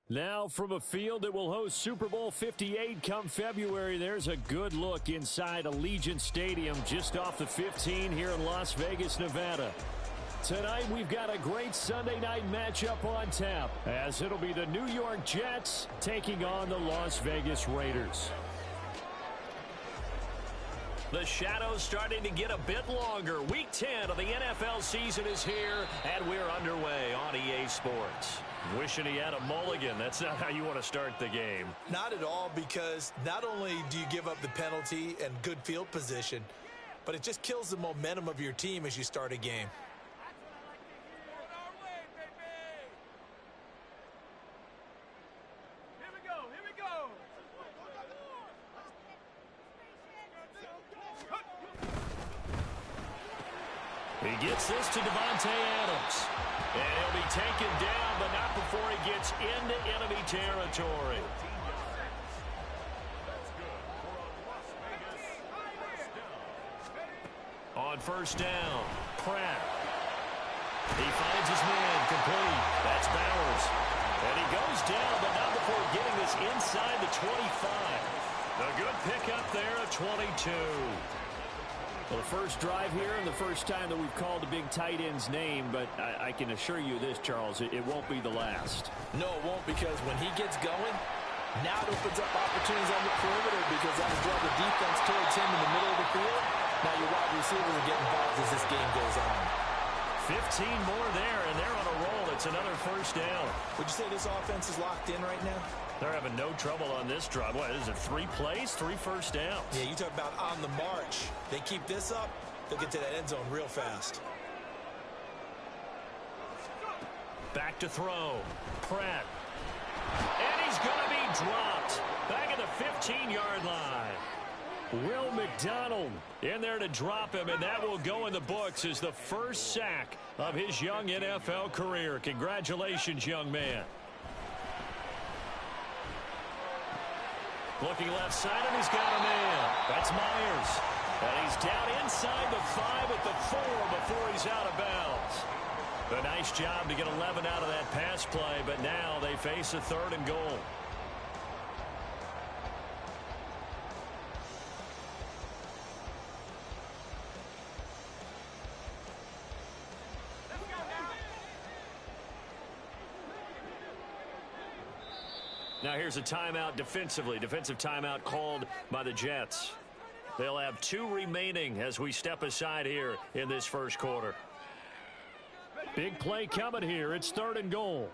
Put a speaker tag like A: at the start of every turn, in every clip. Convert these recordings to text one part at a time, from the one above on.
A: Now from a field that will host Super Bowl 58 come February, there's a good look inside Allegiant Stadium just off the 15 here in Las Vegas, Nevada. Tonight we've got a great Sunday night matchup on tap as it'll be the New York Jets taking on the Las Vegas Raiders.
B: The shadow's starting to get a bit longer. Week 10 of the NFL season is here, and we're underway on EA Sports. Wishing he had a mulligan. That's not how you want to start the game.
C: Not at all, because not only do you give up the penalty and good field position, but it just kills the momentum of your team as you start a game.
B: He gets this to Davante Adams. And he'll be taken down, but not before he gets into enemy territory. On first down, Pratt. He finds his man, complete. That's Bowers. And he goes down, but not before getting this inside the 25. A good pickup there at 22.
A: Well, the first drive here and the first time that we've called a big tight end's name, but I can assure you this, Charles, it won't be the last.
C: No, it won't, because when he gets going, now it opens up opportunities on the perimeter because that will draw the defense towards him in the middle of the field. Now your wide receivers will get involved as this game goes on.
B: 15 more there, and they're on a roll. It's another first down.
C: Would you say this offense is locked in right now?
B: They're having no trouble on this drive. What, is it 3 plays, 3 first downs?
C: Yeah, you talk about on the march. They keep this up, they'll get to that end zone real fast.
B: Back to throw. Pratt. And he's going to be dropped. Back at the 15-yard line.
A: Will McDonald in there to drop him, and that will go in the books as the first sack of his young NFL career. Congratulations, young man.
B: Looking left side, and he's got a man. That's Myers. And he's down inside the 5 at the 4 before he's out of bounds. A nice job to get 11 out of that pass play, but now they face a 3rd and goal. Now here's a timeout defensively. Defensive timeout called by the Jets. They'll have 2 remaining as we step aside here in this first quarter.
A: Big play coming here. It's 3rd and goal.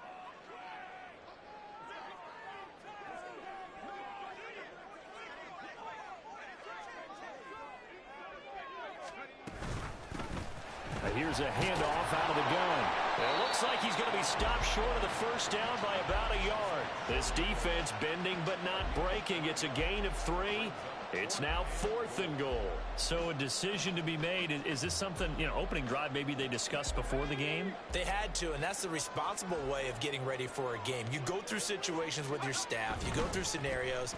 A: Here's a handoff out of the gun.
B: It looks like he's going to be stopped short of the first down by about a yard. This defense bending but not breaking. It's a gain of 3. It's now 4th and goal.
A: So a decision to be made. Is this something, opening drive maybe they discussed before the game?
C: They had to, and that's the responsible way of getting ready for a game. You go through situations with your staff. You go through scenarios,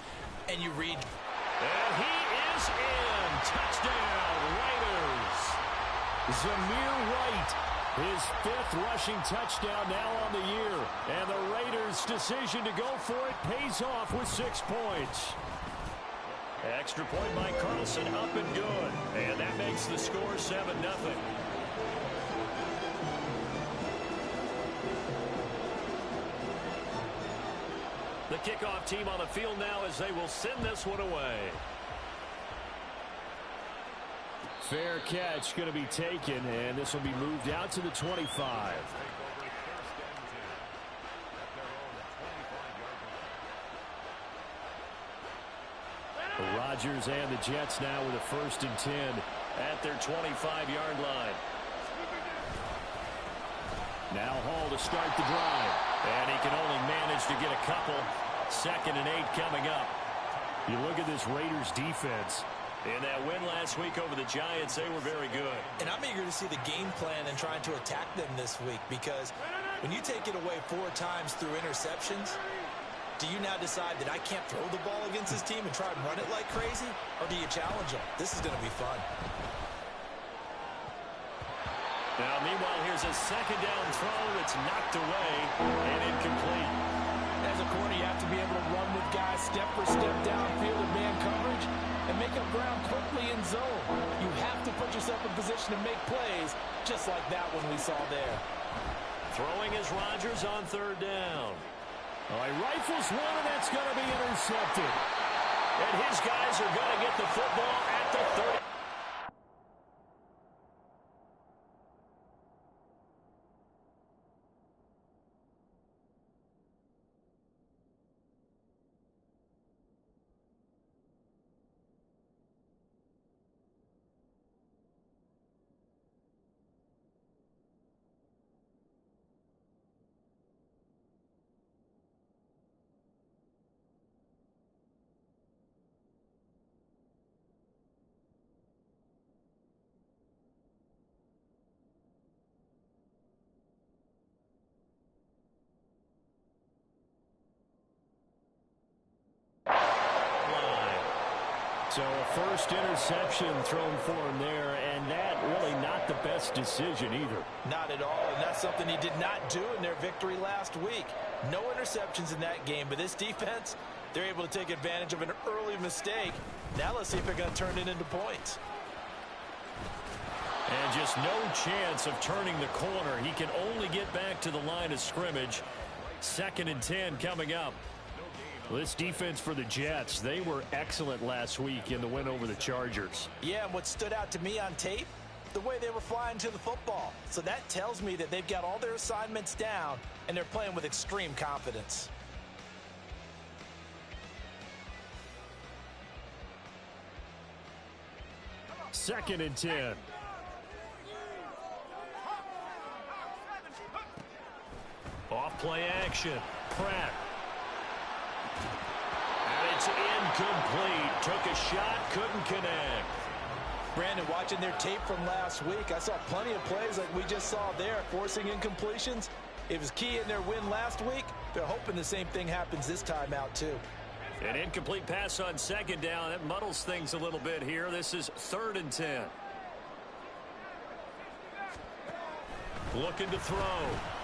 C: and you read.
B: And he is in. Touchdown, Raiders.
A: Zamir White, his 5th rushing touchdown now on the year. And the Raiders' decision to go for it pays off with 6 points.
B: Extra point by Carlson, up and good. And that makes the score 7-0. The kickoff team on the field now as they will send this one away.
A: Fair catch going to be taken, and this will be moved out to the 25. Rodgers and the Jets now with a 1st and 10
B: at their 25-yard line.
A: Now Hall to start the drive.
B: And he can only manage to get a couple. 2nd and 8 coming up.
A: You look at this Raiders defense.
B: In that win last week over the Giants, they were very good.
C: And I'm eager to see the game plan and trying to attack them this week, because when you take it away 4 times through interceptions, do you now decide that I can't throw the ball against this team and try and run it like crazy? Or do you challenge them? This is going to be fun.
B: Now, meanwhile, here's a 2nd down throw that's knocked away and incomplete.
C: As a corner, you have to be able to run with guys step for step downfield in man coverage and make up ground quickly in zone. You have to put yourself in position to make plays, just like that one we saw there.
B: Throwing is Rodgers on third down.
A: Oh, he rifles one, and that's going to be intercepted.
B: And his guys are going to get the football at the 30.
A: So a first interception thrown for him there, and that really not the best decision either.
C: Not at all, and that's something he did not do in their victory last week. No interceptions in that game, but this defense, they're able to take advantage of an early mistake. Now let's see if they're going to turn it into points.
B: And just no chance of turning the corner. He can only get back to the line of scrimmage. 2nd and 10 coming up.
A: Well, this defense for the Jets, they were excellent last week in the win over the Chargers.
C: Yeah, and what stood out to me on tape, the way they were flying to the football. So that tells me that they've got all their assignments down, and they're playing with extreme confidence.
A: Second and 10.
B: Off play action. Pratt. And it's incomplete. Took a shot, couldn't connect.
C: Brandon, watching their tape from last week, I saw plenty of plays like we just saw there, forcing incompletions. It was key in their win last week. They're hoping the same thing happens this time out, too.
B: An incomplete pass on 2nd down. That muddles things a little bit here. This is 3rd and 10. Looking to throw.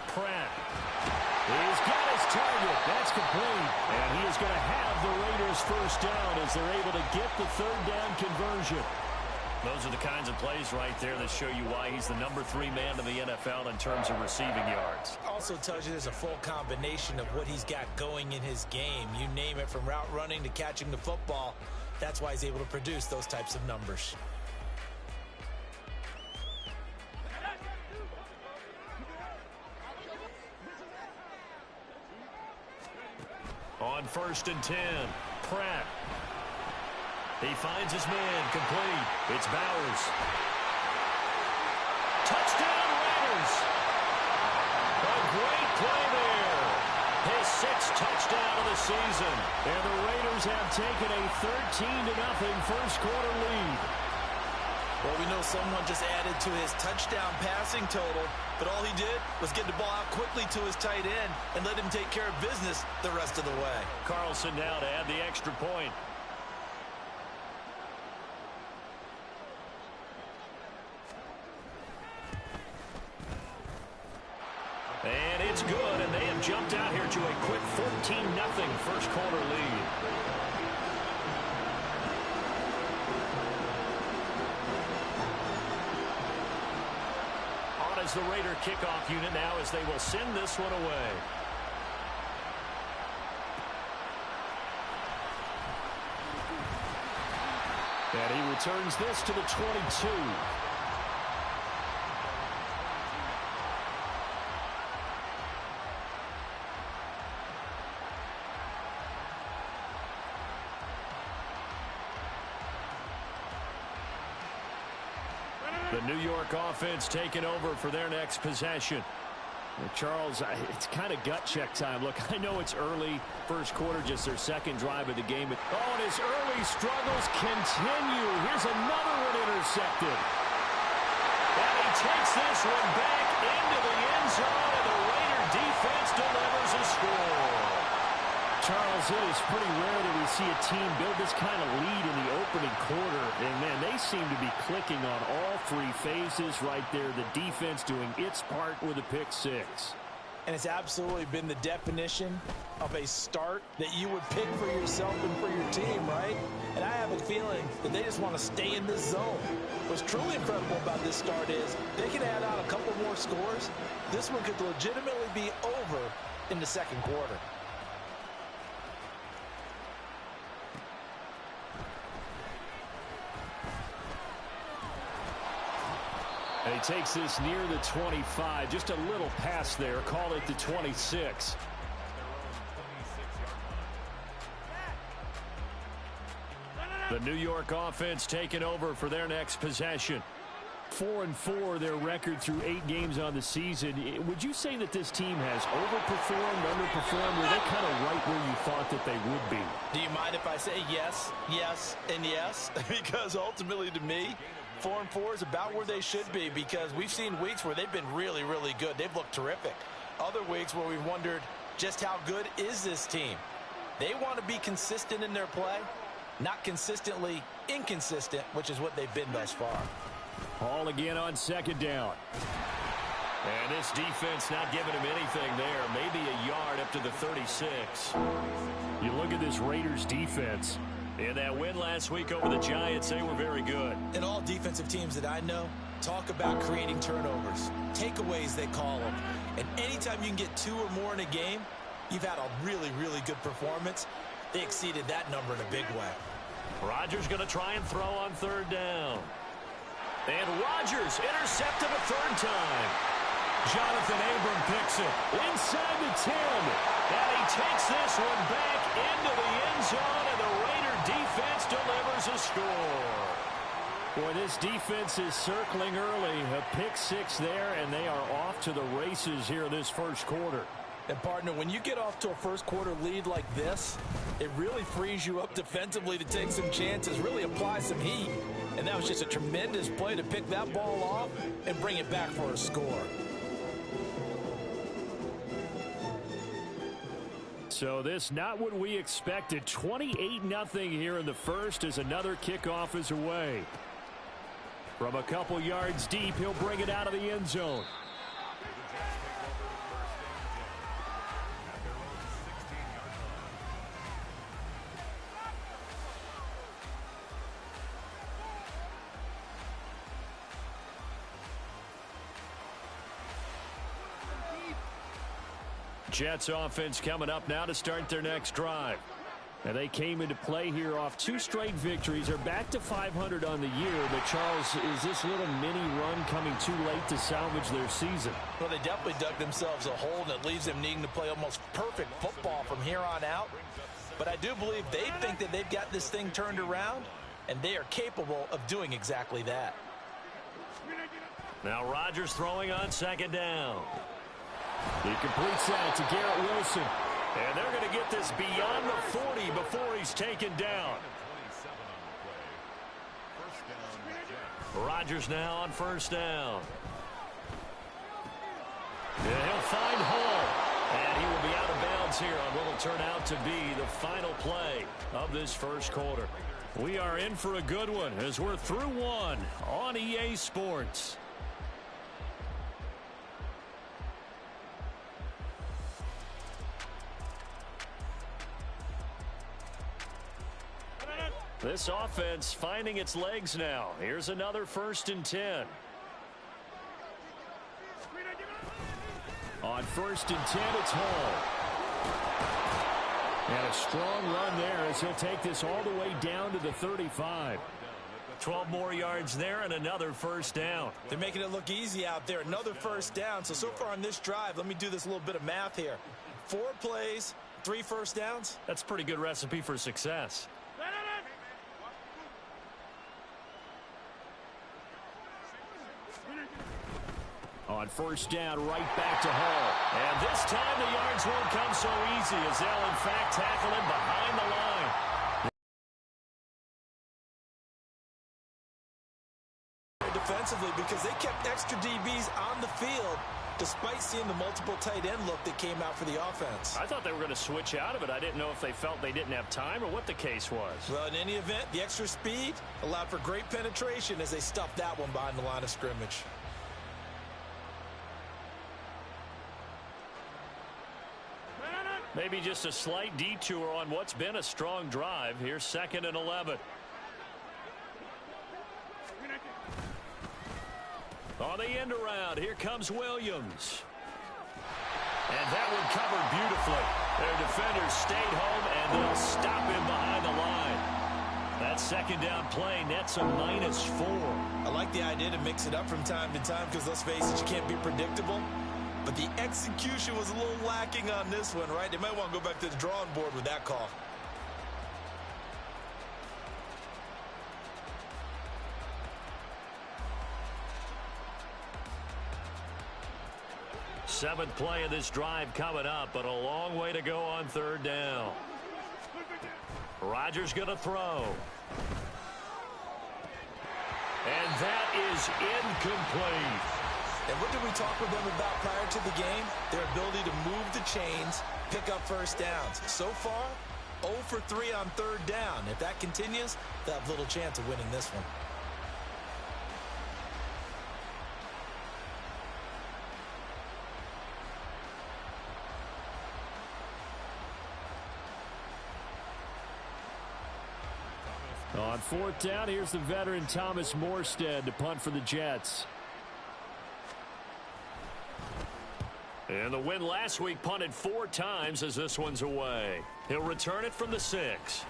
B: Pratt.
A: He's got his target. That's complete. And he is going to have the Raiders first down as they're able to get the 3rd down conversion.
B: Those are the kinds of plays right there that show you why he's the number 3 man in the NFL in terms of receiving yards.
C: Also tells you there's a full combination of what he's got going in his game. You name it, from route running to catching the football. That's why he's able to produce those types of numbers.
B: On 1st and 10, Pratt. He finds his man, complete. It's Bowers. Touchdown, Raiders! A great play there. His 6th touchdown of the season.
A: And the Raiders have taken a 13-0 first quarter lead.
C: Well, we know someone just added to his touchdown passing total, but all he did was get the ball out quickly to his tight end and let him take care of business the rest of the way.
B: Carlson now to add the extra point. And it's good, and they have jumped out here to a quick 14-0 first quarter lead. On as the Raider kickoff unit now as they will send this one away.
A: And he returns this to the 22.
B: The New York offense taking over for their next possession.
A: Well, Charles, it's kind of gut check time. Look, I know it's early, first quarter, just their 2nd drive of the game. But oh, and his early struggles continue. Here's another one intercepted.
B: And he takes this one back into the end zone, and the Raider defense delivers a score.
A: Charles, it is pretty rare that we see a team build this kind of lead in the opening quarter. And, man, they seem to be clicking on all 3 phases right there. The defense doing its part with a pick 6.
C: and it's absolutely been the definition of a start that you would pick for yourself and for your team, right? And I have a feeling that they just want to stay in this zone. What's truly incredible about this start is they can add on a couple more scores. This one could legitimately be over in the second quarter.
A: And he takes this near the 25. Just a little pass there. Call it the 26. The New York offense taking over for their next possession. 4-4 their record through 8 games on the season. Would you say that this team has overperformed, underperformed, or are they kind of right where you thought that they would be?
C: Do you mind if I say yes, yes, and yes? Because ultimately to me, 4-4 is about where they should be, because we've seen weeks where they've been really, really good. They've looked terrific. Other weeks where we've wondered just how good is this team. They want to be consistent in their play, not consistently inconsistent, which is what they've been thus far.
A: Ball again on second down. And this defense not giving him anything there. Maybe a yard up to the 36. You look at this Raiders defense. In that win last week over the Giants, they were very good.
C: And all defensive teams that I know talk about creating turnovers. Takeaways, they call them. And anytime you can get 2 or more in a game, you've had a really, really good performance. They exceeded that number in a big way.
A: Rodgers going to try and throw on third down. And Rodgers intercepted a third time. Jonathan Abram picks it inside the 10. And he takes this one back into the end zone, and the Raider defense delivers a score. Boy, this defense is circling early. A pick 6 there, and they are off to the races here this first quarter.
C: And, partner, when you get off to a first-quarter lead like this, it really frees you up defensively to take some chances, really apply some heat. And that was just a tremendous play to pick that ball off and bring it back for a score.
A: So this not what we expected. 28-0 here in the first as another kickoff is away. From a couple yards deep, he'll bring it out of the end zone. Jets offense coming up now to start their next drive. And they came into play here off 2 straight victories. They're back to 500 on the year. But, Charles, is this little mini run coming too late to salvage their season?
C: Well, they definitely dug themselves a hole, and it leaves them needing to play almost perfect football from here on out. But I do believe they think that they've got this thing turned around, and they are capable of doing exactly that.
A: Now Rodgers throwing on second down. He completes that to Garrett Wilson. And they're going to get this beyond the 40 before he's taken down. Rodgers now on first down. And he'll find Hall. And he will be out of bounds here on what will turn out to be the final play of this first quarter. We are in for a good one as we're through one on EA Sports. This offense finding its legs now. Here's another 1st and 10. On 1st and 10, it's Hall. And a strong run there as he'll take this all the way down to the 35. 12 more yards there and another first down.
C: They're making it look easy out there. Another first down. So far on this drive, let me do this little bit of math here. 4 plays, 3 first downs.
A: That's a pretty good recipe for success. On first down, right back to Hall. And this time the yards won't come so easy as they'll, in fact, tackle him behind the line.
C: Defensively, because they kept extra DBs on the field despite seeing the multiple tight end look that came out for the offense.
A: I thought they were going to switch out of it. I didn't know if they felt they didn't have time or what the case was.
C: Well, in any event, the extra speed allowed for great penetration as they stuffed that one behind the line of scrimmage.
A: Maybe just a slight detour on what's been a strong drive. Here's 2nd and 11. On the end around, here comes Williams. And that one covered beautifully. Their defenders stayed home, and they'll stop him behind the line. That 2nd down play nets a -4.
C: I like the idea to mix it up from time to time because, let's face it, you can't be predictable. But the execution was a little lacking on this one, right? They might want to go back to the drawing board with that call.
A: Seventh play of this drive coming up, but a long way to go on 3rd down. Rodgers going to throw. And that is incomplete.
C: And what did we talk with them about prior to the game? Their ability to move the chains, pick up first downs. So far, 0 for 3 on 3rd down. If that continues, they'll have little chance of winning this one.
A: On 4th down, here's the veteran Thomas Morstead to punt for the Jets. And the win last week punted 4 times as this one's away. He'll return it from the 6.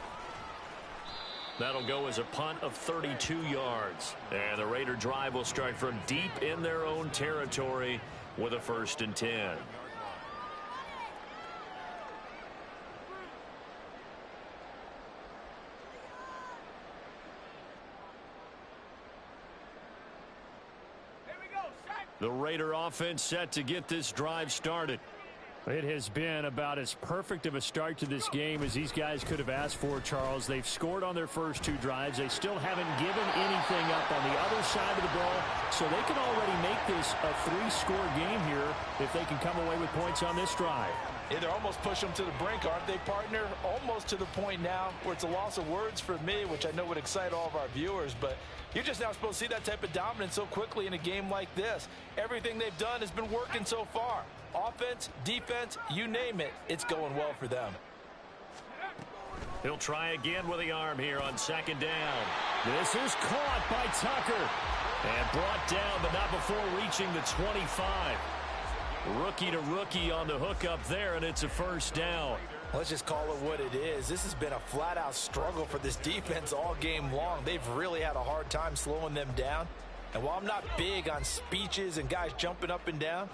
A: That'll go as a punt of 32 yards. And the Raider drive will start from deep in their own territory with a 1st and 10. The Raider offense set to get this drive started. It has been about as perfect of a start to this game as these guys could have asked for, Charles. They've scored on their first 2 drives. They still haven't given anything up on the other side of the ball, so they can already make this a 3-score game here if they can come away with points on this drive.
D: Yeah, they're almost pushing them to the brink, aren't they, partner? Almost to the point now where it's a loss of words for me, which I know would excite all of our viewers, but you're just now supposed to see that type of dominance so quickly in a game like this. Everything they've done has been working so far. Offense, defense, you name it, it's going well for them.
A: He'll try again with the arm here on 2nd down. This is caught by Tucker. And brought down, but not before reaching the 25. Rookie to rookie on the hookup there, and it's a 1st down.
C: Let's just call it what it is. This has been a flat-out struggle for this defense all game long. They've really had a hard time slowing them down. And while I'm not big on speeches and guys jumping up and down,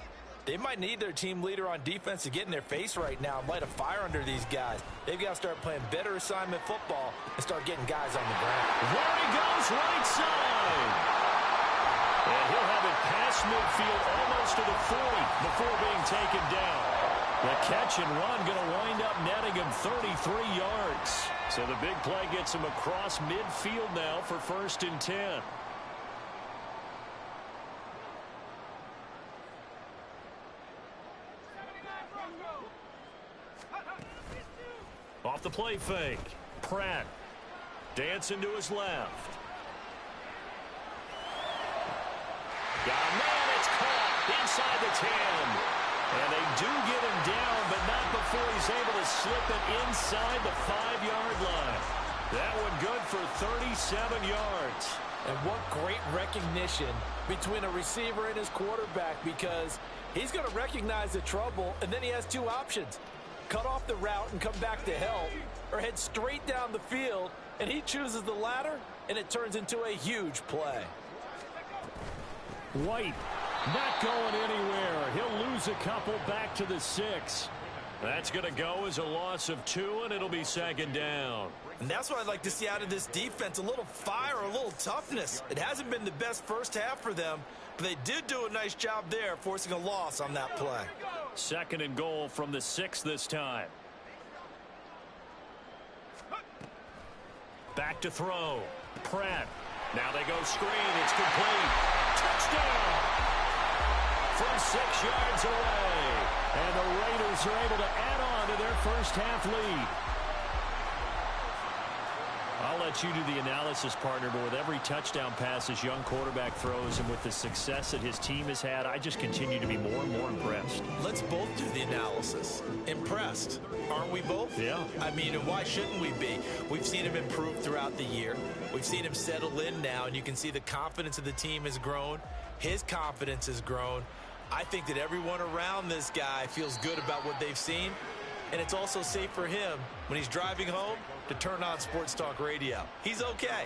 C: they might need their team leader on defense to get in their face right now and light a fire under these guys. They've got to start playing better assignment football and start getting guys on the ground.
A: There he goes, right side. And he'll have it past midfield almost to the 40 before being taken down. The catch and run going to wind up netting him 33 yards. So the big play gets him across midfield now for 1st and 10. Off the play fake. Pratt dancing to his left. Got a man, it's caught inside the 10. And they do get him down, but not before he's able to slip it inside the 5-yard line. That one good for 37 yards.
C: And what great recognition between a receiver and his quarterback, because he's going to recognize the trouble, and then he has 2 options. Cut off the route and come back to help, or head straight down the field, and he chooses the latter, and it turns into a huge play.
A: White not going anywhere. He'll lose a couple back to the 6. That's going to go as a loss of 2, and it'll be 2nd down.
C: And that's what I'd like to see out of this defense, a little fire, a little toughness. It hasn't been the best first half for them, but they did do a nice job there, forcing a loss on that play.
A: 2nd and goal from the 6 this time. Back to throw. Pratt. Now they go screen. It's complete. Touchdown! From 6 yards away. And the Raiders are able to add on to their first half lead. A I'll let you do the analysis, partner, but with every touchdown pass his young quarterback throws and with the success that his team has had, I just continue to be more and more impressed.
C: Let's both do the analysis. Impressed. Aren't we both?
A: Yeah.
C: I mean, why shouldn't we be? We've seen him improve throughout the year. We've seen him settle in now, and you can see the confidence of the team has grown. His confidence has grown. I think that everyone around this guy feels good about what they've seen, and it's also safe for him when he's driving home to turn on Sports Talk Radio. He's okay.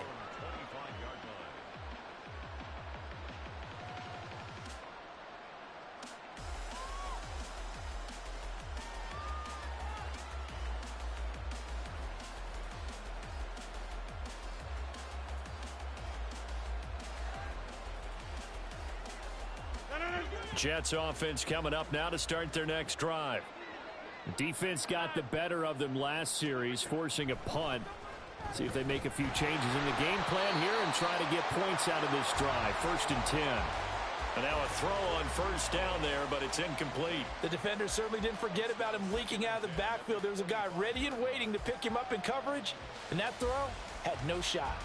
A: Jets offense coming up now to start their next drive. Defense got the better of them last series, forcing a punt. See if they make a few changes in the game plan here and try to get points out of this drive. 1st and 10.
B: And now a throw on first down there, but it's incomplete.
D: The defender certainly didn't forget about him leaking out of the backfield. There was a guy ready and waiting to pick him up in coverage, and that throw had no shot.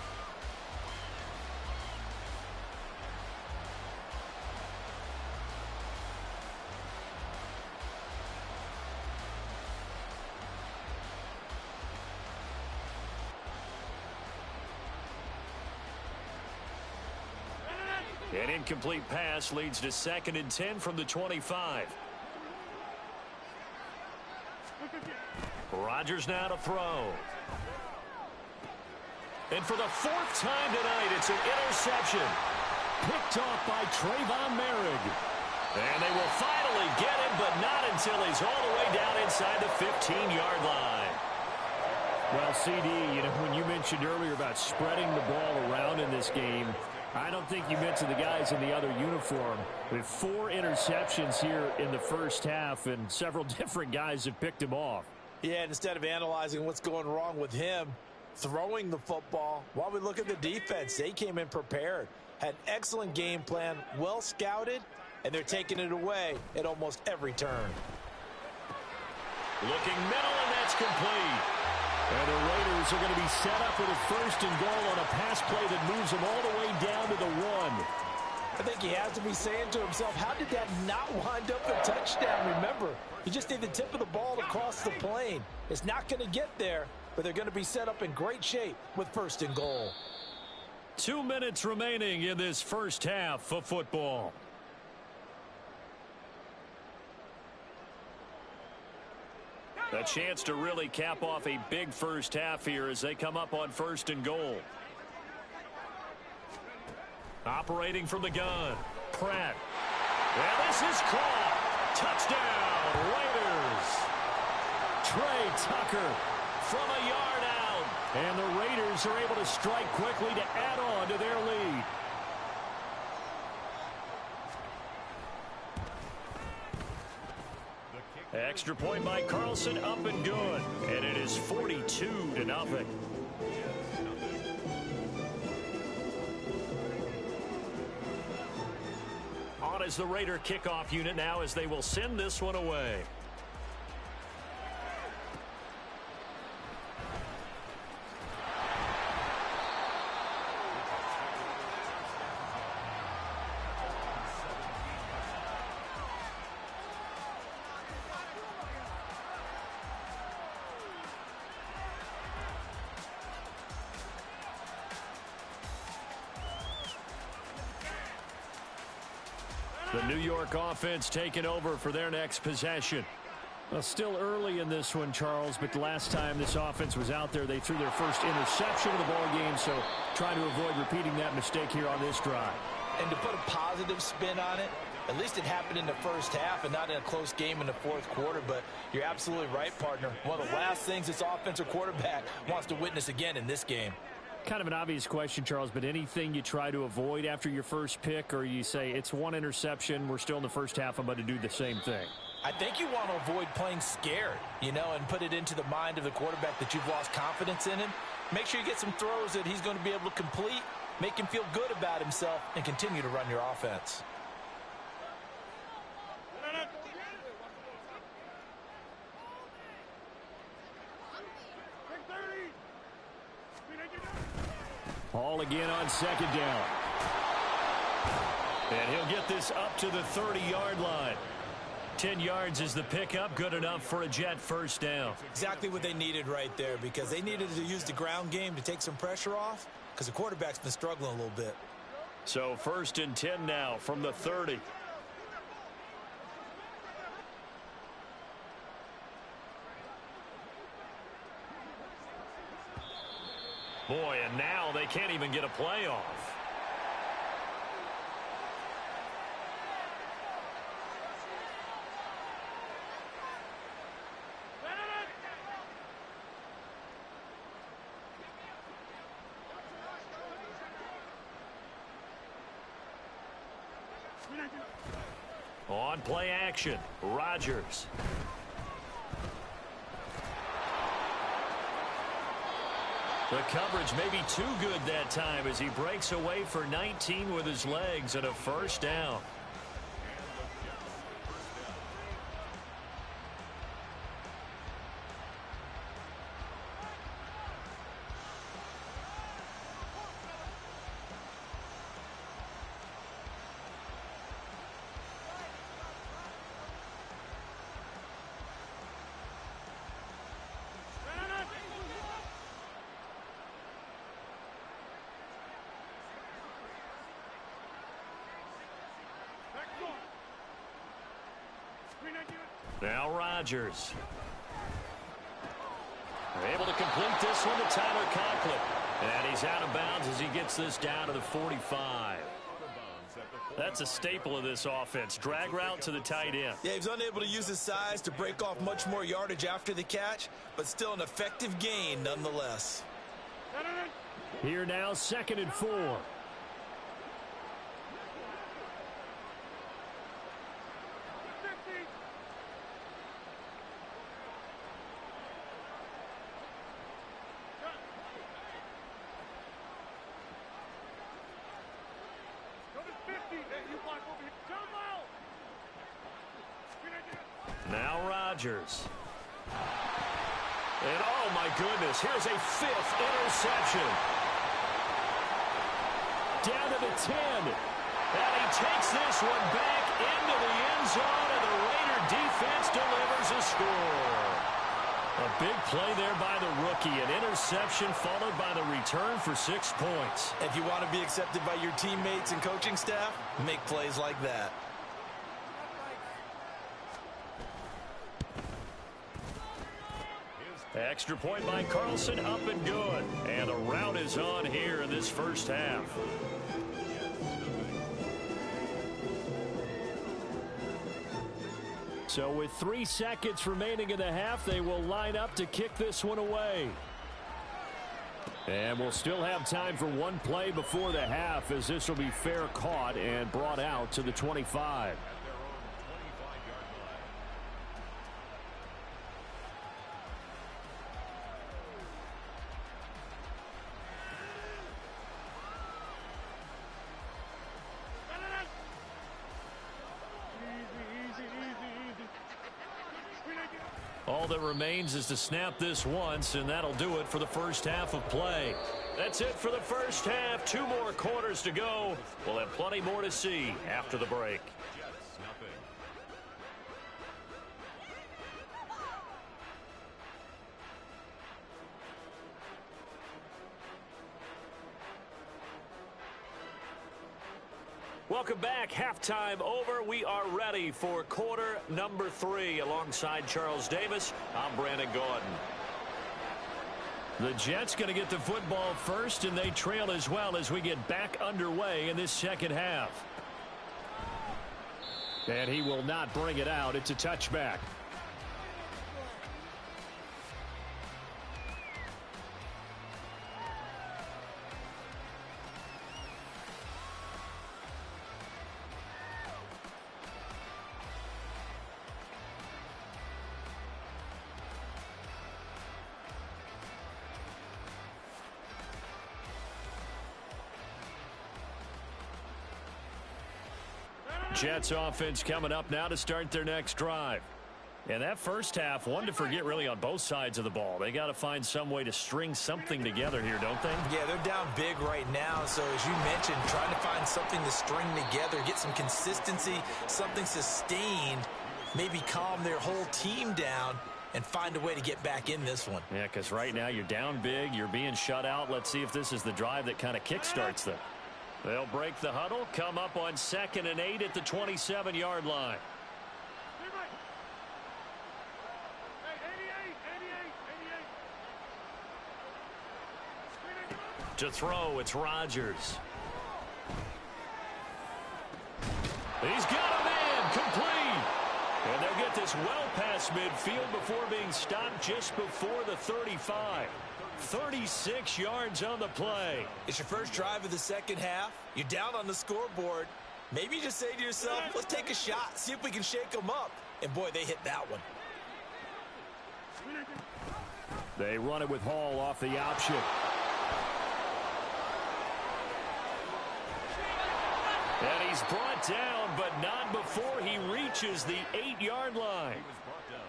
B: An incomplete pass leads to 2nd and 10 from the 25. Rodgers now to throw. And for the 4th time tonight, it's an interception.
A: Picked off by Trayvon Merrick.
B: And they will finally get him, but not until he's all the way down inside the 15-yard line.
A: Well, CD, when you mentioned earlier about spreading the ball around in this game, I don't think you meant to the guys in the other uniform. With 4 interceptions here in the first half, and several different guys have picked him off.
D: Yeah, instead of analyzing what's going wrong with him, throwing the football, while we look at the defense, they came in prepared, had an excellent game plan, well scouted, and they're taking it away at almost every turn.
B: Looking middle, and that's complete.
A: And the Raiders are going to be set up with a 1st and goal on a pass play that moves them all the way down to the 1.
D: I think he has to be saying to himself, how did that not wind up a touchdown? Remember, you just need the tip of the ball to cross the plane. It's not going to get there, but they're going to be set up in great shape with 1st and goal.
A: 2 minutes remaining in this first half of football.
B: A chance to really cap off a big first half here as they come up on 1st and goal. Operating from the gun, Pratt. And this is caught. Touchdown, Raiders.
A: Trey Tucker
B: From a yard out.
A: And the Raiders are able to strike quickly to add on to their lead.
B: Extra point by Carlson, up and good. And it is 42-0. On is the Raider kickoff unit now as they will send this one away.
A: The New York offense taking over for their next possession. Well, still early in this one, Charles, but the last time this offense was out there, they threw their first interception of the ball game, so trying to avoid repeating that mistake here on this drive.
D: And to put a positive spin on it, at least it happened in the first half and not in a close game in the 4th quarter, but you're absolutely right, partner. One of the last things this offensive quarterback wants to witness again in this game.
A: Kind of an obvious question, Charles, but anything you try to avoid after your first pick, or you say it's 1 interception, we're still in the first half, I'm about to do the same thing?
D: I think you want to avoid playing scared, and put it into the mind of the quarterback that you've lost confidence in him. Make sure you get some throws that he's going to be able to complete, make him feel good about himself, and continue to run your offense.
A: ball again on second down. And he'll get this up to the 30-yard line. 10 yards is the pickup, good enough for a Jet first down.
C: Exactly what they needed right there, because they needed to use the ground game to take some pressure off, because the quarterback's been struggling a little bit.
A: So 1st and 10 now from the 30. Boy, and now they can't even get a play off. On play action, Rodgers. The coverage may be too good that time as he breaks away for 19 with his legs and a first down. Now Rodgers. They're able to complete this one to Tyler Conklin. And he's out of bounds as he gets this down to the 45. That's a staple of this offense. Drag route to the tight end.
C: Yeah, he was unable to use his size to break off much more yardage after the catch, but still an effective gain nonetheless.
A: Here now, 2nd and 4. Now Rodgers. And oh my goodness, here's a 5th interception. Down to the 10. And he takes this one back into the end zone, and the Raider defense delivers a score. A big play there by the rookie. An interception followed by the return for 6 points.
C: If you want to be accepted by your teammates and coaching staff, make plays like that.
A: Extra point by Carlson, up and good. And the route is on here in this first half. So with 3 seconds remaining in the half, they will line up to kick this one away. And we'll still have time for one play before the half, as this will be fair caught and brought out to the 25. All that remains is to snap this once, and that'll do it for the first half of play. That's it for the first half. 2 more quarters to go. We'll have plenty more to see after the break. Welcome back. Halftime over. We are ready for quarter number 3. Alongside Charles Davis, I'm Brandon Gaudin. The Jets going to get the football first, and they trail as well as we get back underway in this second half. And he will not bring it out. It's a touchback. Jets offense coming up now to start their next drive. And that first half, one to forget really on both sides of the ball. They got to find some way to string something together here, don't they?
C: Yeah, they're down big right now. So as you mentioned, trying to find something to string together, get some consistency, something sustained, maybe calm their whole team down and find a way to get back in this one.
A: Yeah, because right now you're down big, you're being shut out. Let's see if this is the drive that kind of kickstarts them. They'll break the huddle, come up on 2nd and 8 at the 27-yard line. To throw, it's Rodgers. He's got him in, complete. And they'll get this well past midfield before being stopped just before the 35. 36 yards on the play.
C: It's your first drive of the second half. You're down on the scoreboard. Maybe you just say to yourself, let's take a shot, see if we can shake them up. And boy, they hit that one.
A: They run it with Hall off the option. And he's brought down, but not before he reaches the 8-yard line.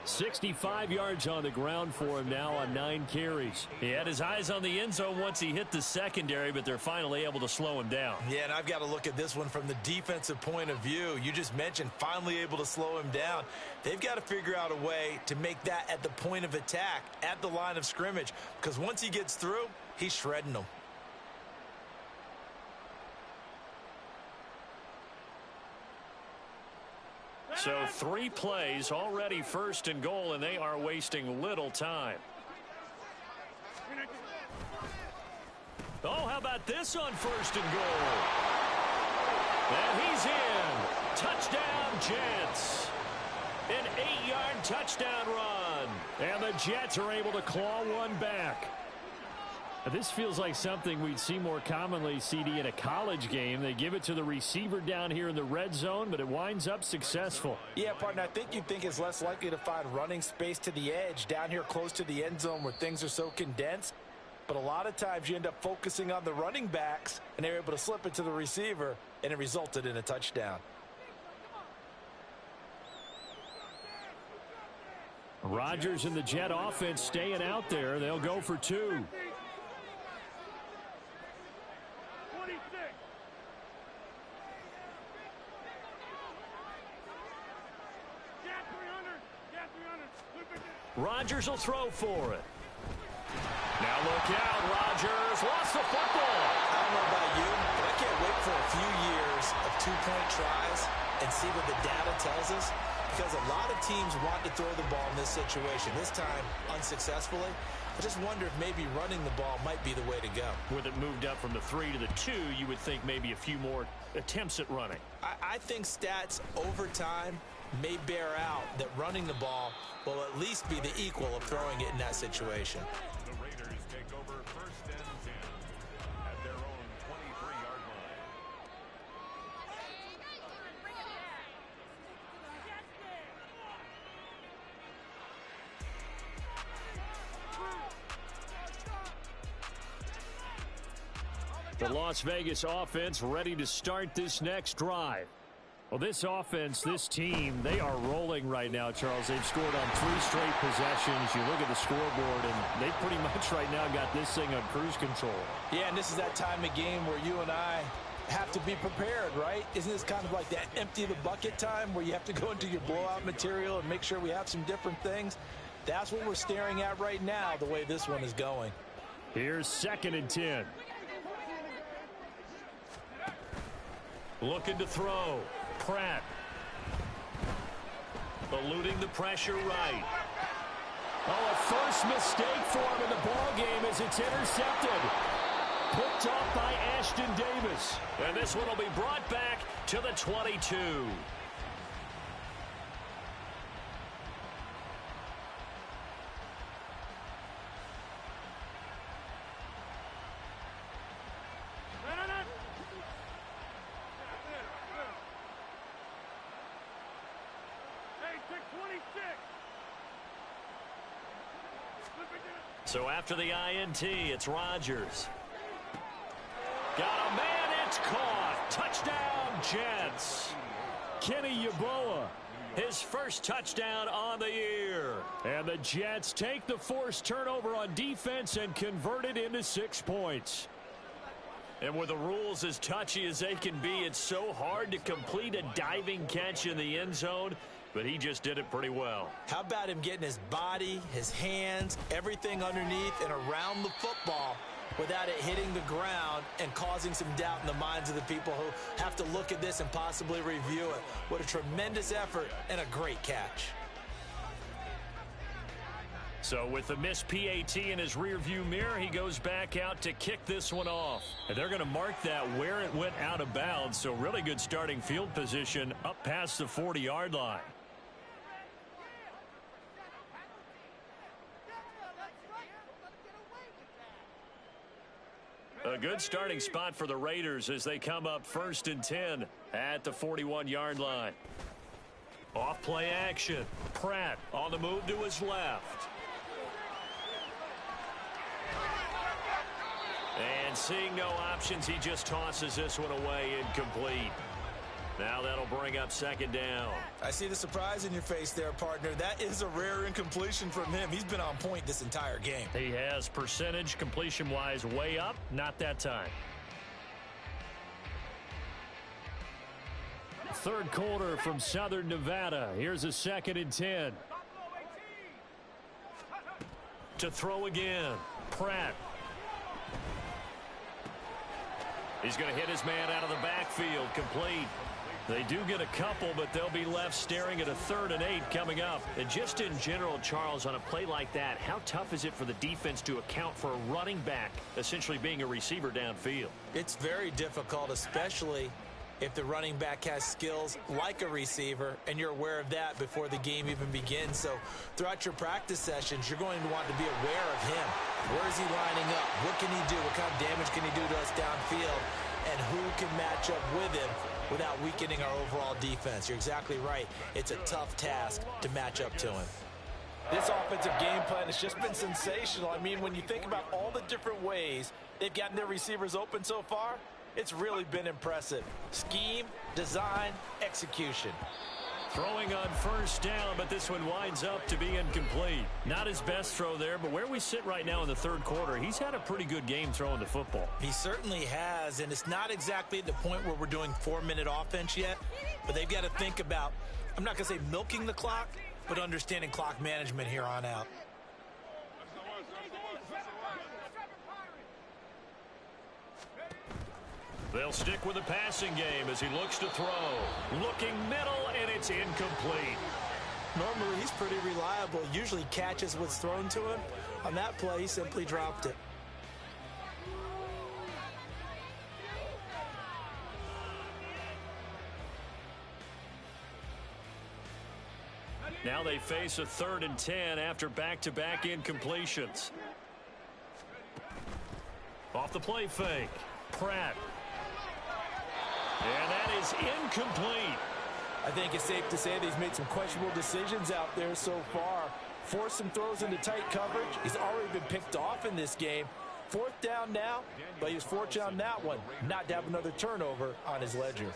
A: 65 yards on the ground for him now on 9 carries. He had his eyes on the end zone once he hit the secondary, but they're finally able to slow him down.
C: Yeah, and I've got to look at this one from the defensive point of view. You just mentioned finally able to slow him down. They've got to figure out a way to make that at the point of attack, at the line of scrimmage, because once he gets through, he's shredding them.
A: So 3 plays, already 1st and goal, and they are wasting little time. Oh, how about this on 1st and goal? And he's in. Touchdown, Jets. An 8-yard touchdown run. And the Jets are able to claw one back. This feels like something we'd see more commonly, CD, in a college game. They give it to the receiver down here in the red zone, but it winds up successful.
D: Yeah, partner, I think you'd think it's less likely to find running space to the edge down here close to the end zone where things are so condensed. But a lot of times you end up focusing on the running backs, and they're able to slip it to the receiver, and it resulted in a touchdown.
A: Rodgers and the Jet offense staying out there. They'll go for 2. Rodgers will throw for it. Now look out, Rodgers lost the football.
C: I don't know about you, but I can't wait for a few years of 2-point tries and see what the data tells us, because a lot of teams want to throw the ball in this situation, this time unsuccessfully. I just wonder if maybe running the ball might be the way to go.
A: With it moved up from the 3 to the 2, you would think maybe a few more attempts at running.
C: I think stats over time may bear out that running the ball will at least be the equal of throwing it in that situation.
B: The Raiders take over 1st and 10 at their own 23-yard line.
A: The Las Vegas offense ready to start this next drive. Well, this offense, this team, they are rolling right now, Charles. They've scored on 3 straight possessions. You look at the scoreboard, and they pretty much right now got this thing on cruise control.
D: Yeah, and this is that time of game where you and I have to be prepared, right? Isn't this kind of like that empty the bucket time where you have to go into your blowout material and make sure we have some different things? That's what we're staring at right now, the way this one is going.
A: Here's 2nd and 10. Looking to throw. Pratt. Eluding the pressure right. Oh, a first mistake for him in the ball game as it's intercepted. Picked off by Ashton Davis. And this one will be brought back to the 22. So after the INT, it's Rodgers. Got a man, it's caught. Touchdown, Jets. Kenny Yeboah. his first touchdown on the year. And the Jets take the forced turnover on defense and convert it into 6 points. And with the rules as touchy as they can be, it's so hard to complete a diving catch in the end zone, but he just did it pretty well.
C: How about him getting his body, his hands, everything underneath and around the football without it hitting the ground and causing some doubt in the minds of the people who have to look at this and possibly review it. What a tremendous effort and a great catch.
A: So with the missed PAT in his rearview mirror, he goes back out to kick this one off. And they're going to mark that where it went out of bounds. So really good starting field position up past the 40-yard line. A good starting spot for the Raiders as they come up 1st and 10 at the 41-yard line. Off play action. Pratt on the move to his left. And seeing no options, he just tosses this one away, incomplete. Now that'll bring up 2nd down.
C: I see the surprise in your face there, partner. That is a rare incompletion from him. He's been on point this entire game.
A: He has percentage completion-wise way up, not that time. 3rd quarter from Southern Nevada. Here's a 2nd and 10. To throw again. Pratt. He's going to hit his man out of the backfield. Complete. They do get a couple, but they'll be left staring at a 3rd and 8 coming up. And just in general, Charles, on a play like that, how tough is it for the defense to account for a running back essentially being a receiver downfield?
C: It's very difficult, especially if the running back has skills like a receiver, and you're aware of that before the game even begins. So throughout your practice sessions, you're going to want to be aware of him. Where is he lining up? What can he do? What kind of damage can he do to us downfield? And who can match up with him without weakening our overall defense? You're exactly right. It's a tough task to match up to him.
D: This offensive game plan has just been sensational. I mean, when you think about all the different ways they've gotten their receivers open so far, it's really been impressive. Scheme, design, execution.
A: Throwing on 1st down, but this one winds up to be incomplete. Not his best throw there, but where we sit right now in the 3rd quarter, he's had a pretty good game throwing the football.
C: He certainly has, and it's not exactly at the point where we're doing 4-minute offense yet, but they've got to think about, I'm not going to say milking the clock, but understanding clock management here on out.
A: They'll stick with the passing game as he looks to throw. Looking middle, and it's incomplete.
C: Normally, he's pretty reliable. Usually catches what's thrown to him. On that play, he simply dropped it.
A: Now they face a 3rd and 10 after back-to-back incompletions. Off the play fake. Pratt. And that is incomplete.
D: I think it's safe to say that he's made some questionable decisions out there so far. Forced some throws into tight coverage. He's already been picked off in this game. 4th down now, but he was fortunate on that one not to have another turnover on his ledger.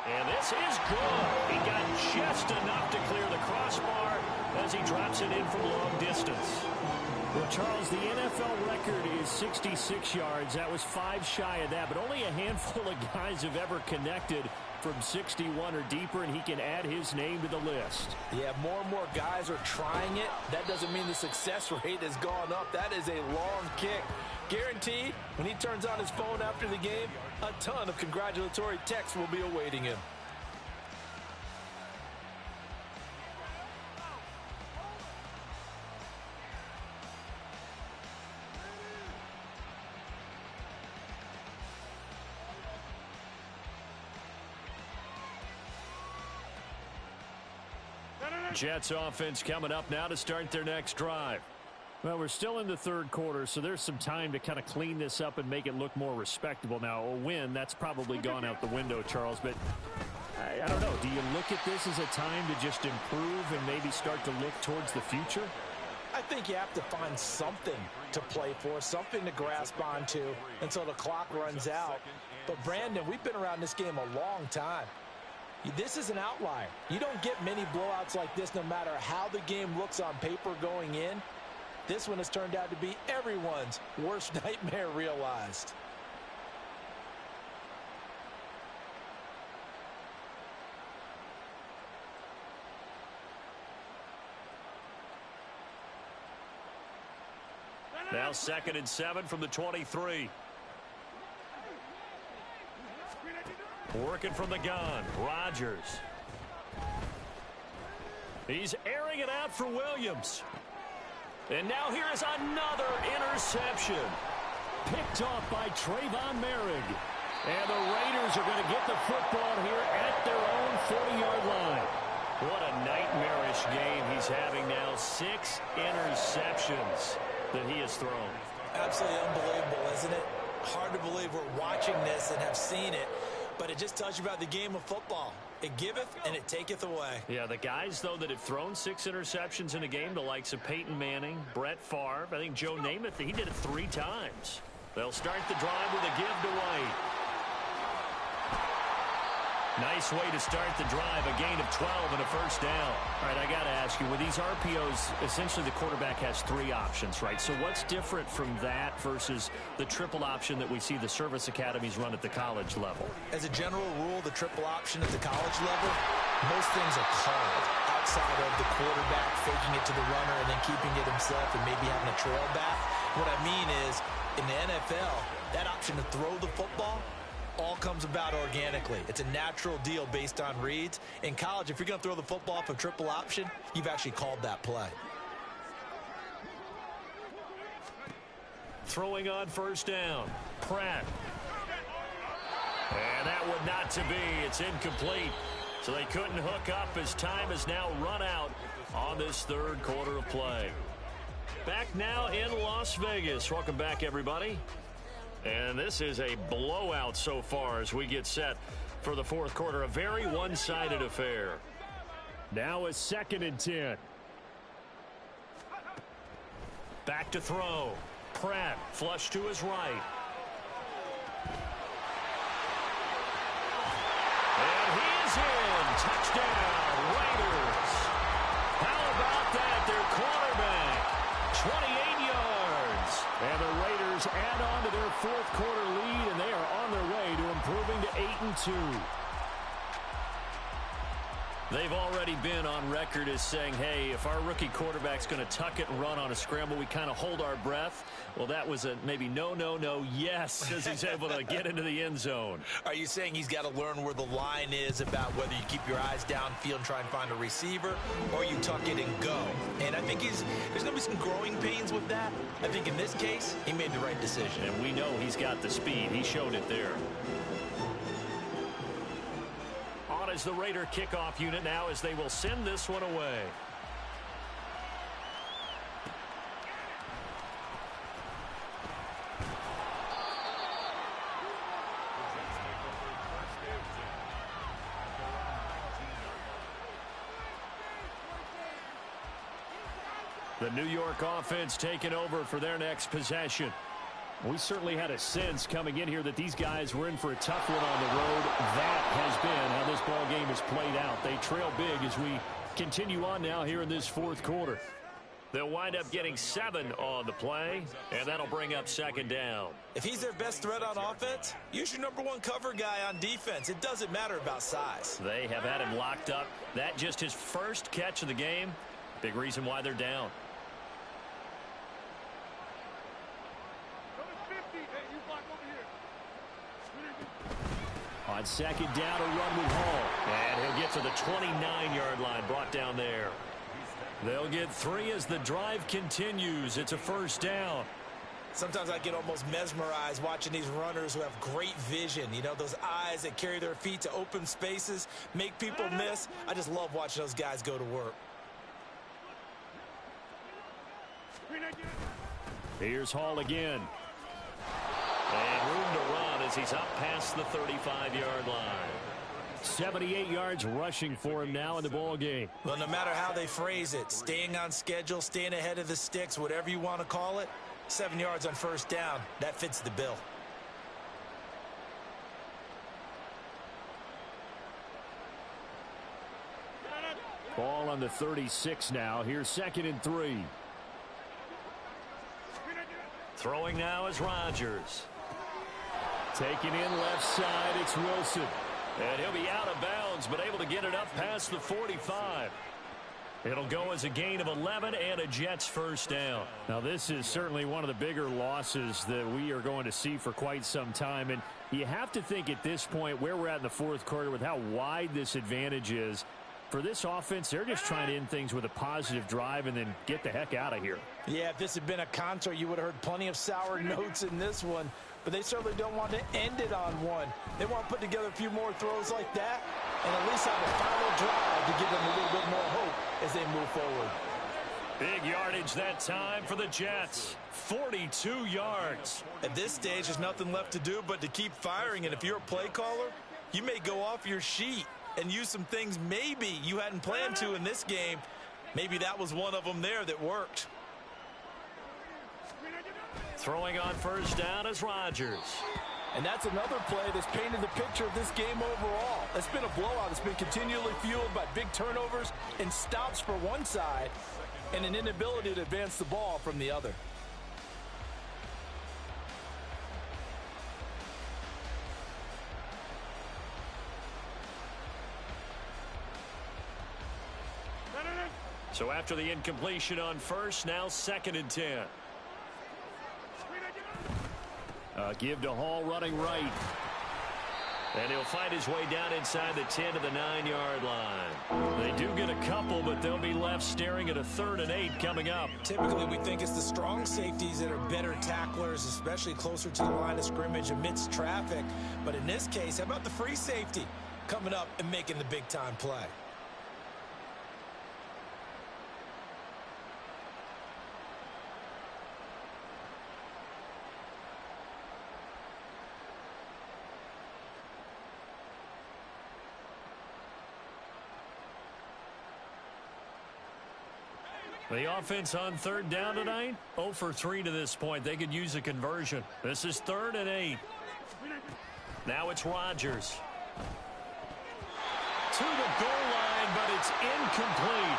A: And this is good. He got just enough to clear the crossbar as he drops it in from long distance. Well, Charles, the NFL record is 66 yards. That was 5 shy of that, but only a handful of guys have ever connected from 61 or deeper, and he can add his name to the list.
D: Yeah, more and more guys are trying it. That doesn't mean the success rate has gone up. That is a long kick. Guaranteed, when he turns on his phone after the game, a ton of congratulatory texts will be awaiting him.
A: Jets offense coming up now to start their next drive. Well, we're still in the 3rd quarter, so there's some time to kind of clean this up and make it look more respectable. Now, a win, that's probably gone out the window, Charles, but I don't know. Do you look at this as a time to just improve and maybe start to look towards the future?
C: I
D: think you have to find something to play for, something to grasp onto until the clock runs out. But, Brandon, we've been around this game a long time. This is an outlier. You don't get many blowouts like this no matter how the game looks on paper going in. This one has turned out to be everyone's worst nightmare realized.
B: Now 2nd and 7 from the 23. Working from the gun, Rodgers. He's airing it out for Williams. And now here is another interception.
A: Picked off by Trayvon Merrick. And the Raiders are going to get the football here at their own 40-yard line.
B: What a nightmarish game he's having now. 6 interceptions that he has thrown.
C: Absolutely unbelievable, isn't it? Hard to believe we're watching this and have seen it, but it just tells you about the game of football. It giveth and it taketh away.
B: Yeah, the guys, though, that have thrown 6 interceptions in a game, the likes of Peyton Manning, Brett Favre, I think Joe Namath, he did it 3 times. They'll start the drive with a give to White. Nice way to start the drive, a gain of 12 and a first down.
A: All right, I got to ask you, with these RPOs, essentially the quarterback has 3 options, right? So what's different from that versus the triple option that we see the service academies run at the college level?
C: As a general rule, the triple option at the college level, most things are called outside of the quarterback faking it to the runner and then keeping it himself and maybe having a trail back. What I mean is, in the NFL, that option to throw the football all comes about organically. It's a natural deal based on reads. In college, if you're going to throw the football off a triple option, you've actually called that play.
B: Throwing on first down, Pratt. And that would not to be. It's incomplete. So they couldn't hook up as time has now run out on this 3rd quarter of play. Back now in Las Vegas. Welcome back, everybody. And this is a blowout so far as we get set for the 4th quarter. A very one-sided affair.
A: Now a 2nd and 10.
B: Back to throw. Pratt flush to his right. And he is in. Touchdown, Raiders. How about that? Their quarterback, 28 yards.
A: And the Raiders add on to their 4th quarter lead, and they are on their way to improving to 8-2.
B: They've already been on record as saying, hey, if our rookie quarterback's going to tuck it and run on a scramble, we kind of hold our breath. Well, that was a maybe no, yes, as he's able to get into the end zone.
C: Are you saying he's got to learn where the line is about whether you keep your eyes downfield and try and find a receiver, or you tuck it and go? And I think there's going to be some growing pains with that. I think in this case, he made the right decision.
B: And we know he's got the speed. He showed it there. On is the Raider kickoff unit now as they will send this one away. The New York offense taking over for their next possession.
A: We certainly had a sense coming in here that these guys were in for a tough one on the road. That has been how this ball game has played out. They trail big as we continue on now here in this 4th quarter.
B: They'll wind up getting 7 on the play, and that'll bring up 2nd down.
C: If he's their best threat on offense, use your #1 cover guy on defense. It doesn't matter about size.
B: They have had him locked up. That just his first catch of the game. Big reason why they're down.
A: On 2nd down, a run with Hall.
B: And he'll get to the 29-yard line, brought down there. They'll get 3 as the drive continues. It's a first down.
C: Sometimes I get almost mesmerized watching these runners who have great vision. You know, those eyes that carry their feet to open spaces, make people miss. I just love watching those guys go to work.
A: Here's Hall again.
B: And room to run as he's up past the 35-yard line.
A: 78 yards rushing for him now in the ball game.
C: Well, no matter how they phrase it, staying on schedule, staying ahead of the sticks, whatever you want to call it, 7 yards on first down, that fits the bill.
A: Ball on the 36 now. Here's 2nd and 3.
B: Throwing now is Rodgers.
A: Taking in left side, it's Wilson.
B: And he'll be out of bounds, but able to get it up past the 45. It'll go as a gain of 11 and a Jets first down.
A: Now, this is certainly one of the bigger losses that we are going to see for quite some time. And you have to think at this point where we're at in the fourth quarter with how wide this advantage is. For this offense, they're just trying to end things with a positive drive and then get the heck out of here.
D: Yeah, if this had been a concert, you would have heard plenty of sour notes in this one. But they certainly don't want to end it on one. They want to put together a few more throws like that and at least have a final drive to give them a little bit more hope as they move forward.
B: Big yardage that time for the Jets. 42 yards.
C: At this stage, there's nothing left to do but to keep firing. And if you're a play caller, you may go off your sheet and use some things maybe you hadn't planned to in this game. Maybe that was one of them there that worked.
B: Throwing on first down is Rodgers.
D: And that's another play that's painted the picture of this game overall. It's been a blowout. It's been continually fueled by big turnovers and stops for one side and an inability to advance the ball from the other.
B: So after the incompletion on first, now 2nd and 10.
A: Give to Hall running right.
B: And he'll find his way down inside the 10 to the 9-yard line. They do get a couple, but they'll be left staring at a 3rd and 8 coming up.
C: Typically, we think it's the strong safeties that are better tacklers, especially closer to the line of scrimmage amidst traffic. But in this case, how about the free safety coming up and making the big-time play?
B: The offense on 3rd down tonight, 0 for 3 to this point. They could use a conversion. This is 3rd and 8. Now it's Rodgers. To the goal line, but it's incomplete.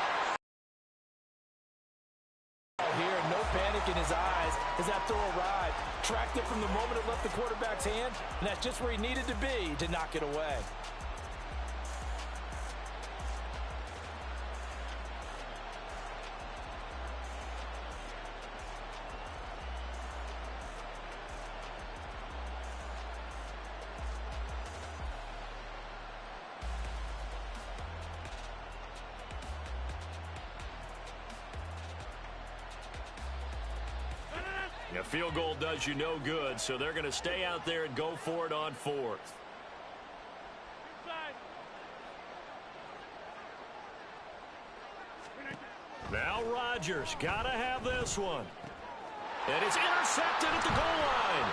D: Here, no panic in his eyes as that throw arrived. Tracked it from the moment it left the quarterback's hand, and that's just where he needed to be to knock it away.
B: A field goal does you no good, so they're going to stay out there and go for it on 4th. Now Rodgers got to have this one. And it's intercepted at the goal line.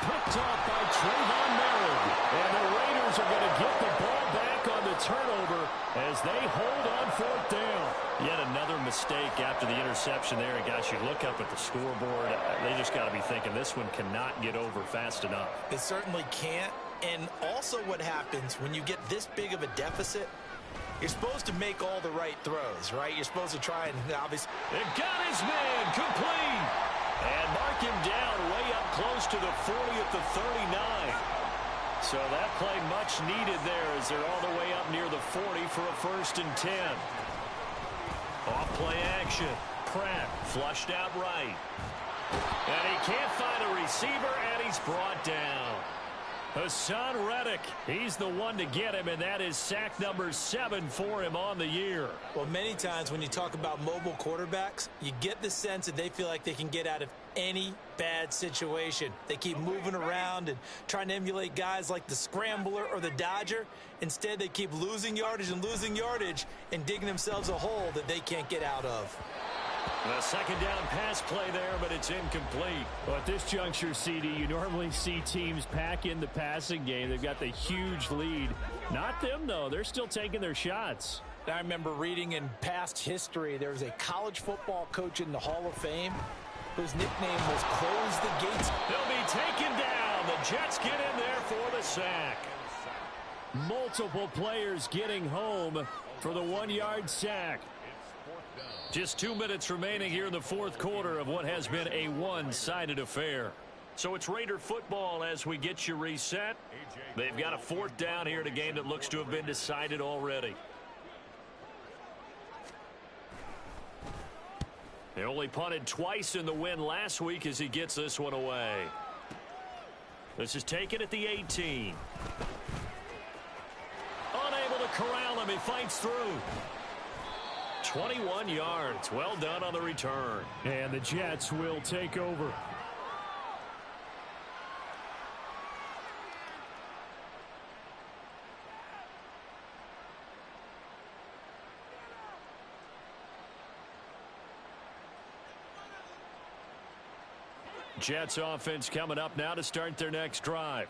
A: Picked off by Trayvon Merritt. And the Raiders are going to get the ball back on the turnover as they hold on 4th down.
B: Yet another mistake after the interception there. And gosh, you look up at the scoreboard, they just got to be thinking this one cannot get over fast enough.
C: It certainly can't. And also what happens when you get this big of a deficit, you're supposed to make all the right throws, right? You're supposed to try and obviously.
B: It got his man complete. And mark him down way up close to the 40 at the 39. So that play much needed there as they're all the way up near the 40 for a 1st and 10. Off play action. Pratt flushed out right. And he can't find a receiver, and he's brought down. Hassan Reddick, he's the one to get him, and that is sack number 7 for him on the year.
C: Well, many times when you talk about mobile quarterbacks, you get the sense that they feel like they can get out of any bad situation. They keep moving around and trying to emulate guys like the Scrambler or the Dodger. Instead, they keep losing yardage and digging themselves a hole that they can't get out of.
B: A second down pass play there, but it's incomplete.
A: Well, at this juncture, CD, you normally see teams pack in the passing game. They've got the huge lead. Not them, though. They're still taking their shots.
C: I remember reading in past history, there was a college football coach in the Hall of Fame whose nickname was Close the Gates.
B: They'll be taken down. The Jets get in there for the sack.
A: Multiple players getting home for the 1-yard sack.
B: Just 2 minutes remaining here in the fourth quarter of what has been a one-sided affair. So it's Raider football as we get you reset. They've got a fourth down here in a game that looks to have been decided already. They only punted twice in the win last week as he gets this one away. This is taken at the 18. Unable to corral him. He fights through. 21 yards. Well done on the return.
A: And the Jets will take over.
B: Jets offense coming up now to start their next drive.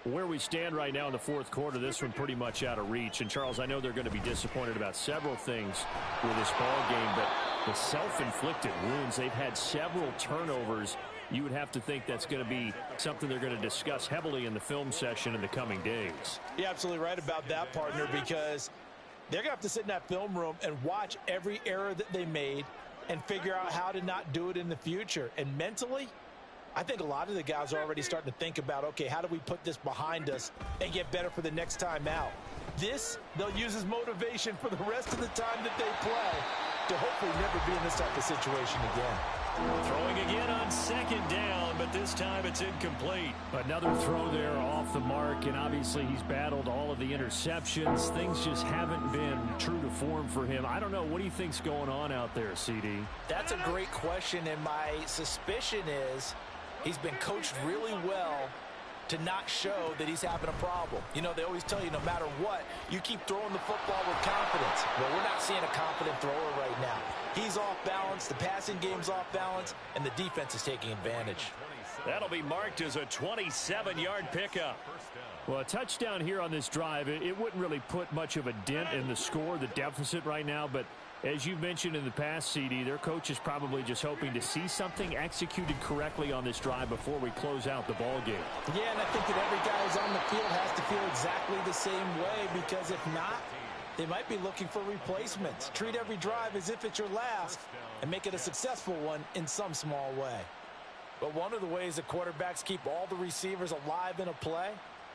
A: Where we stand right now in the fourth quarter, this one pretty much out of reach. And, Charles, I know they're going to be disappointed about several things with this ball game, but the self-inflicted wounds, they've had several turnovers. You would have to think that's going to be something they're going to discuss heavily in the film session in the coming days.
C: You're absolutely right about that, partner, because they're going to have to sit in that film room and watch every error that they made and figure out how to not do it in the future. And mentally, I think a lot of the guys are already starting to think about, okay, how do we put this behind us and get better for the next time out? This, they'll use as motivation for the rest of the time that they play to hopefully never be in this type of situation again.
B: Throwing again on second down, but this time it's incomplete.
A: Another throw there off the mark, and obviously he's battled all of the interceptions. Things just haven't been true to form for him. I don't know. What do you think's going on out there, CD?
C: That's a great question, and my suspicion is he's been coached really well to not show that he's having a problem. You know, they always tell you no matter what, you keep throwing the football with confidence. Well, we're not seeing a confident thrower right now. He's off balance, the passing game's off balance, and the defense is taking advantage.
B: That'll be marked as a 27-yard pickup.
A: Well, a touchdown here on this drive, it wouldn't really put much of a dent in the score, the deficit right now, but as you've mentioned in the past, CD, their coach is probably just hoping to see something executed correctly on this drive before we close out the ball game.
C: Yeah, and I think that every guy who's on the field has to feel exactly the same way, because if not, they might be looking for replacements. Treat every drive as if it's your last and make it a successful one in some small way. But one of the ways that quarterbacks keep all the receivers alive in a play,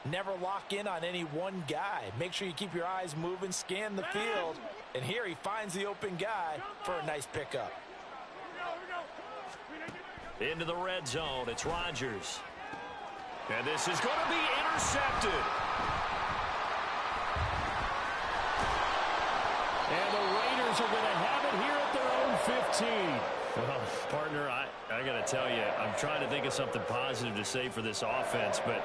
C: never lock in on any one guy. Make sure you keep your eyes moving, scan the field, and here he finds the open guy for a nice pickup.
B: Into the red zone, it's Rodgers. And this is going to be intercepted.
A: And the Raiders are going to have it here at their own 15.
B: Well, partner, I got to tell you, I'm trying to think of something positive to say for this offense, but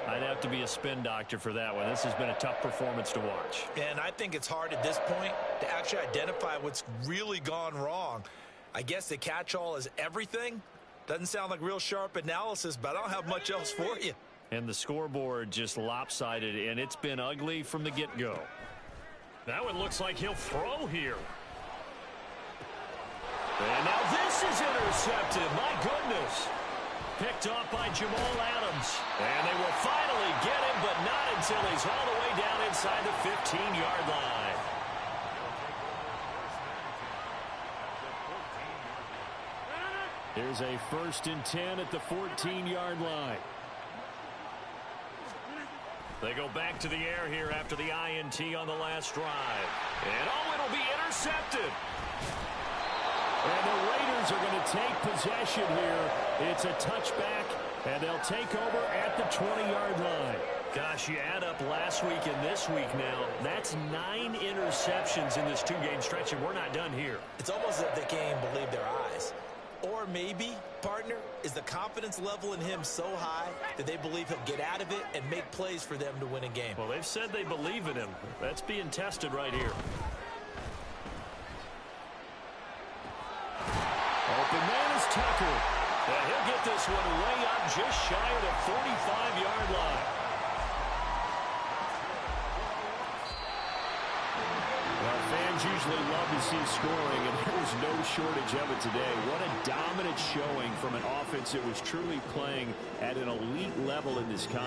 B: I'd have to be a spin doctor for that one. This has been a tough performance to watch.
C: And I think it's hard at this point to actually identify what's really gone wrong. I guess the catch-all is everything. Doesn't sound like real sharp analysis, but I don't have much else for you.
B: And the scoreboard just lopsided, and it's been ugly from the get-go. Now it looks like he'll throw here. And now this is intercepted. My goodness. Picked off by Jamal Adams. And they will finally get him, but not until he's all the way down inside the 15-yard line.
A: Here's a 1st and 10 at the 14-yard line.
B: They go back to the air here after the INT on the last drive. And oh, it'll be intercepted.
A: And the Raiders are going to take possession here. It's a touchback, and they'll take over at the 20-yard line.
B: Gosh, you add up last week and this week now. That's 9 interceptions in this 2-game stretch, and we're not done here.
C: It's almost as if they can't even believe their eyes. Or maybe, partner, is the confidence level in him so high that they believe he'll get out of it and make plays for them to win a game.
B: Well, they've said they believe in him. That's being tested right here. this one way up just shy of the 45-yard line.
A: Well, fans usually love to see scoring, and there was no shortage of it today. What a dominant showing from an offense that was truly playing at an elite level in this contest.